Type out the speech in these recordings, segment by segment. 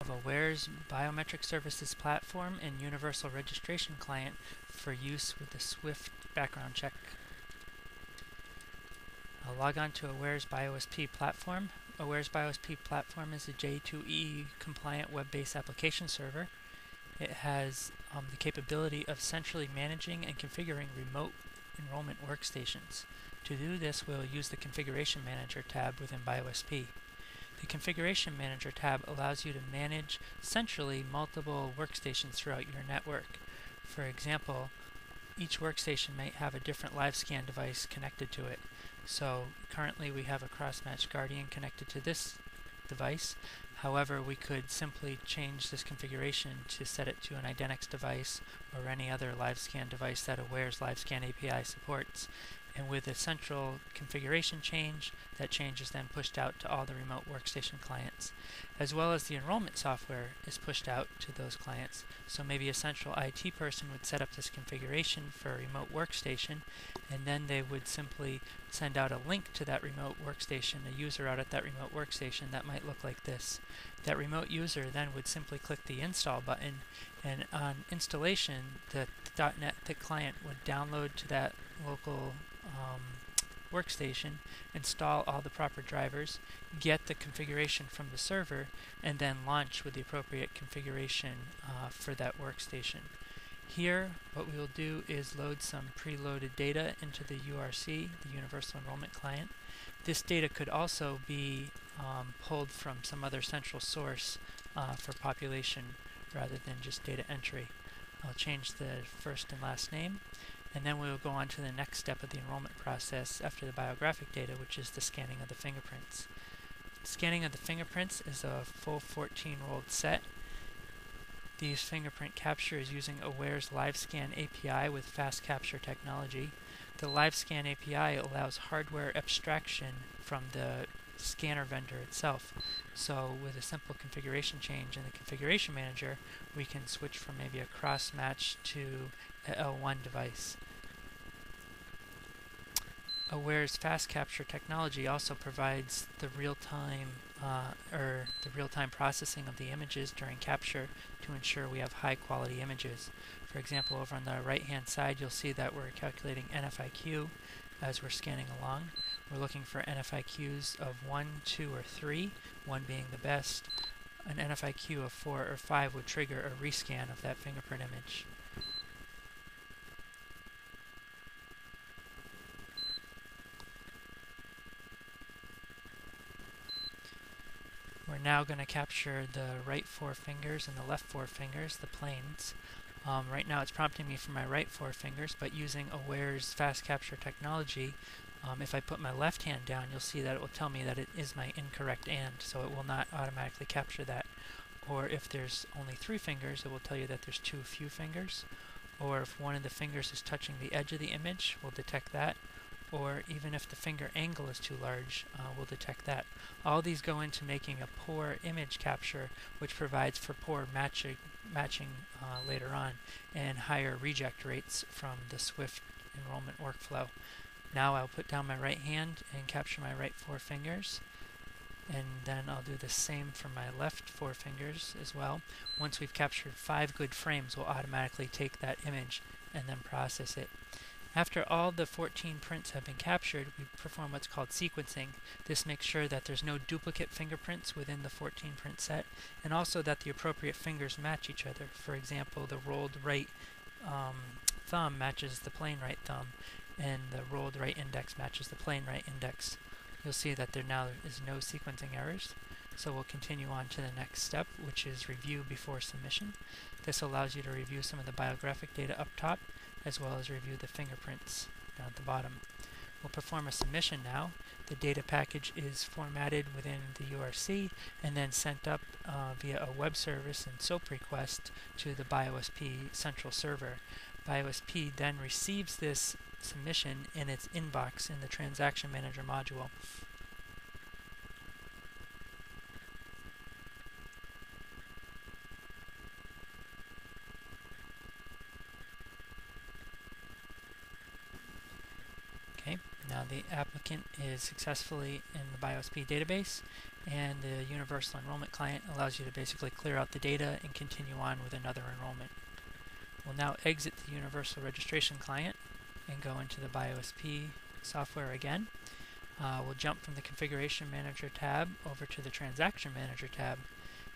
of Aware's Biometric Services Platform and Universal Registration Client for use with the SWFT background check. I'll log on to Aware's BioSP platform. Aware's BioSP platform is a J2EE compliant web-based application server. It has the capability of centrally managing and configuring remote enrollment workstations. To do this, we'll use the Configuration Manager tab within BioSP. The Configuration Manager tab allows you to manage centrally multiple workstations throughout your network. For example, each workstation might have a different live scan device connected to it. So currently we have a cross-match Guardian connected to this device. However, we could simply change this configuration to set it to an Identix device or any other live scan device that Aware's live scan API supports. And with a central configuration change, that change is then pushed out to all the remote workstation clients, as well as the enrollment software is pushed out to those clients. So maybe a central IT person would set up this configuration for a remote workstation, and then they would simply send out a link to that remote workstation, a user out at that remote workstation that might look like this. That remote user then would simply click the install button, and on installation, the .NET Thick client would download to that local workstation, install all the proper drivers, get the configuration from the server, and then launch with the appropriate configuration for that workstation. Here, what we will do is load some preloaded data into the URC, the Universal Enrollment Client. This data could also be pulled from some other central source for population rather than just data entry. I'll change the first and last name, and then we will go on to the next step of the enrollment process after the biographic data, which is the scanning of the fingerprints. Scanning of the fingerprints is a full 14-rolled set. The fingerprint capture is using Aware's LiveScan API with fast capture technology. The LiveScan API allows hardware abstraction from the scanner vendor itself. So with a simple configuration change in the Configuration Manager, we can switch from maybe a cross-match to an L1 device. Aware's fast capture technology also provides the real-time processing of the images during capture to ensure we have high-quality images. For example, over on the right-hand side, you'll see that we're calculating NFIQ as we're scanning along. We're looking for NFIQs of 1, 2, or 3, 1 being the best. An NFIQ of 4 or 5 would trigger a rescan of that fingerprint image. We're now going to capture the right 4 fingers and the left 4 fingers, the planes. Right now it's prompting me for my right 4 fingers, but using Aware's fast capture technology, if I put my left hand down, you'll see that it will tell me that it is my incorrect and, so it will not automatically capture that. Or if there's only 3 fingers, it will tell you that there's too few fingers. Or if one of the fingers is touching the edge of the image, we'll detect that. Or even if the finger angle is too large, we'll detect that. All these go into making a poor image capture, which provides for poor matching later on, and higher reject rates from the SWFT enrollment workflow. Now I'll put down my right hand and capture my right 4 fingers, and then I'll do the same for my left 4 fingers as well. Once we've captured 5 good frames, we'll automatically take that image and then process it. After all the 14 prints have been captured, we perform what's called sequencing. This makes sure that there's no duplicate fingerprints within the 14 print set, and also that the appropriate fingers match each other. For example, the rolled right thumb matches the plain right thumb, and the rolled right index matches the plain right index. You'll see that there now is no sequencing errors. So we'll continue on to the next step, which is review before submission. This allows you to review some of the biographic data up top, as well as review the fingerprints down at the bottom. We'll perform a submission now. The data package is formatted within the URC and then sent up via a web service and SOAP request to the BioSP central server. BioSP then receives this submission in its inbox in the Transaction Manager module. Okay, now the applicant is successfully in the BioSP database, and the Universal Enrollment Client allows you to basically clear out the data and continue on with another enrollment. We'll now exit the Universal Registration Client and go into the BioSP software again. We'll jump from the Configuration Manager tab over to the Transaction Manager tab.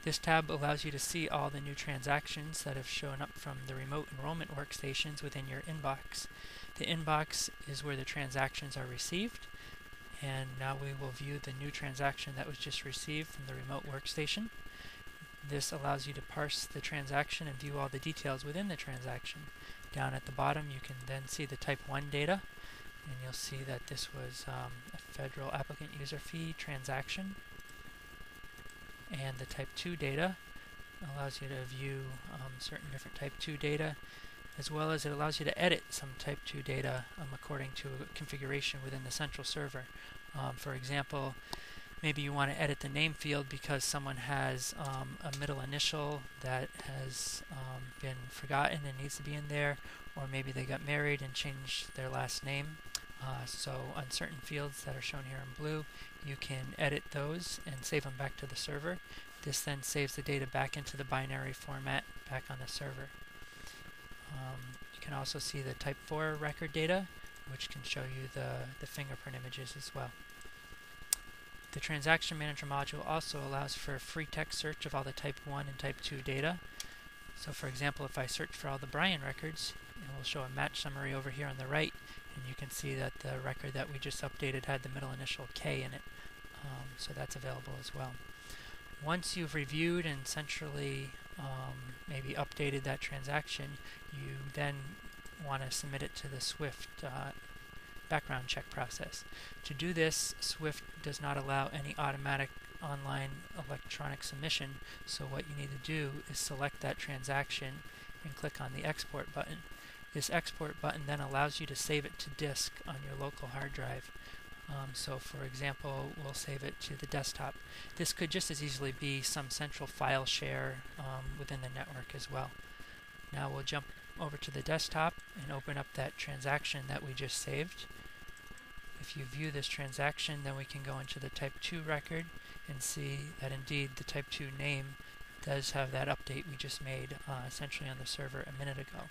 This tab allows you to see all the new transactions that have shown up from the remote enrollment workstations within your inbox. The inbox is where the transactions are received, and now we will view the new transaction that was just received from the remote workstation. This allows you to parse the transaction and view all the details within the transaction. Down at the bottom you can then see the Type 1 data, and you'll see that this was a federal applicant user fee transaction. And the Type 2 data allows you to view certain different Type 2 data, as well as it allows you to edit some Type 2 data according to a configuration within the central server. For example, maybe you want to edit the name field because someone has a middle initial that has been forgotten and needs to be in there, or maybe they got married and changed their last name. So on certain fields that are shown here in blue, you can edit those and save them back to the server. This then saves the data back into the binary format back on the server. You can also see the Type 4 record data, which can show you the fingerprint images as well. The Transaction Manager module also allows for a free text search of all the Type 1 and Type 2 data. So for example, if I search for all the Brian records, it will show a match summary over here on the right, and you can see that the record that we just updated had the middle initial K in it. So that's available as well. Once you've reviewed and centrally maybe updated that transaction, you then want to submit it to the SWFT background check process. To do this, SWFT does not allow any automatic online electronic submission, so what you need to do is select that transaction and click on the export button. This export button then allows you to save it to disk on your local hard drive. So for example, we'll save it to the desktop. This could just as easily be some central file share within the network as well. Now we'll jump over to the desktop and open up that transaction that we just saved. If you view this transaction, then we can go into the Type 2 record and see that indeed the Type 2 name does have that update we just made essentially on the server a minute ago.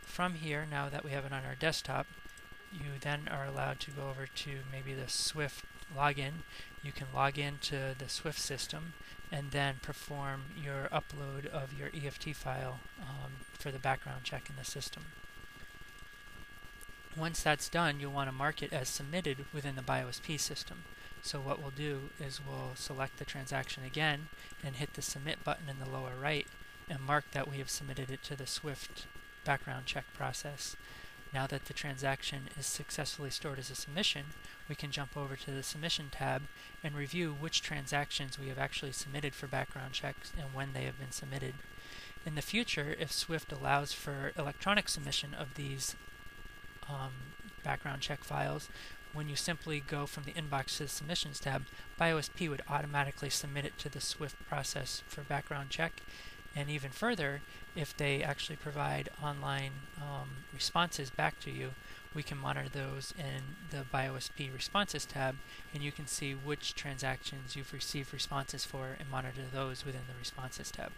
From here, now that we have it on our desktop, you then are allowed to go over to maybe the SWFT login. You can log into the SWFT system and then perform your upload of your EFT file for the background check in the system. Once that's done, you'll want to mark it as submitted within the BioSP system. So what we'll do is we'll select the transaction again and hit the submit button in the lower right and mark that we have submitted it to the SWFT background check process. Now that the transaction is successfully stored as a submission, we can jump over to the Submission tab and review which transactions we have actually submitted for background checks and when they have been submitted. In the future, if SWFT allows for electronic submission of these background check files, when you simply go from the inbox to the Submissions tab, BioSP would automatically submit it to the SWFT process for background check. And even further, if they actually provide online responses back to you, we can monitor those in the BioSP Responses tab, and you can see which transactions you've received responses for and monitor those within the Responses tab.